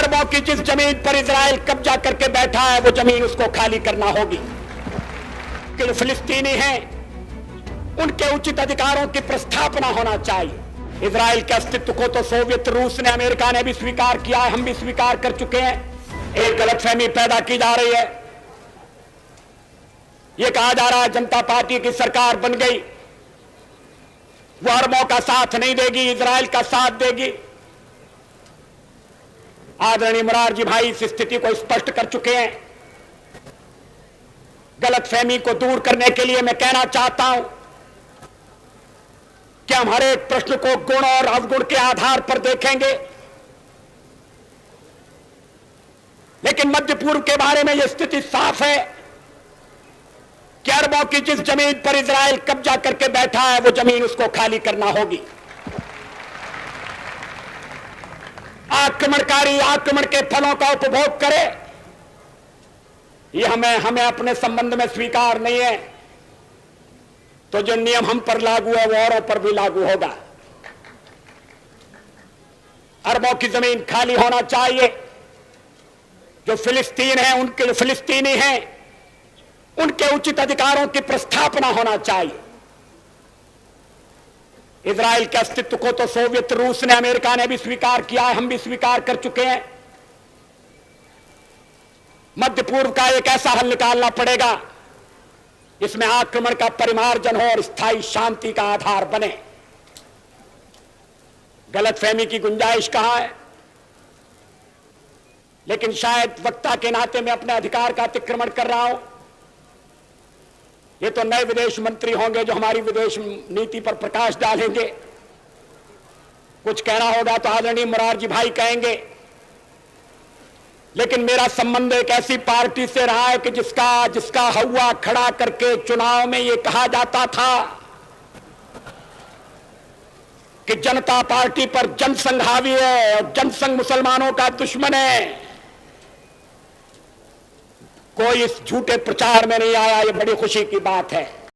अरबों की जिस जमीन पर इजराइल कब्जा करके बैठा है वो जमीन उसको खाली करना होगी। कि जो फिलिस्तीनी हैं उनके उचित अधिकारों की प्रस्थापना होना चाहिए। इजराइल के अस्तित्व को तो सोवियत रूस ने, अमेरिका ने भी स्वीकार किया है, हम भी स्वीकार कर चुके हैं। एक गलतफहमी पैदा की जा रही है, यह कहा जा रहा है जनता पार्टी की सरकार बन गई, वो अरबों का साथ नहीं देगी, इजराइल का साथ देगी। आदरणीय मोरारजी भाई इस स्थिति को स्पष्ट कर चुके हैं। गलतफहमी को दूर करने के लिए मैं कहना चाहता हूं कि हम हर एक प्रश्न को गुण और अवगुण के आधार पर देखेंगे, लेकिन मध्य पूर्व के बारे में यह स्थिति साफ है कि अरबों की जिस जमीन पर इजराइल कब्जा करके बैठा है वो जमीन उसको खाली करना होगी। आक्रमणकारी आक्रमण के फलों का उपभोग करे, यह हमें अपने संबंध में स्वीकार नहीं है, तो जो नियम हम पर लागू है वो औरों पर भी लागू होगा। अरबों की जमीन खाली होना चाहिए। जो फिलिस्तीन है, उनके जो फिलिस्तीनी हैं उनके उचित अधिकारों की प्रस्थापना होना चाहिए। इजराइल के अस्तित्व को तो सोवियत रूस ने, अमेरिका ने भी स्वीकार किया है, हम भी स्वीकार कर चुके हैं। मध्य पूर्व का एक ऐसा हल निकालना पड़ेगा जिसमें आक्रमण का परिमार्जन हो और स्थायी शांति का आधार बने। गलतफहमी की गुंजाइश कहां है, लेकिन शायद वक्ता के नाते मैं अपने अधिकार का अतिक्रमण कर रहा हूं। ये तो नए विदेश मंत्री होंगे जो हमारी विदेश नीति पर प्रकाश डालेंगे। कुछ कहना होगा तो आदरणीय मोरारजी भाई कहेंगे, लेकिन मेरा संबंध एक ऐसी पार्टी से रहा है कि जिसका हवा खड़ा करके चुनाव में यह कहा जाता था कि जनता पार्टी पर जनसंघ हावी है और जनसंघ मुसलमानों का दुश्मन है। कोई इस झूठे प्रचार में नहीं आया, ये बड़ी खुशी की बात है।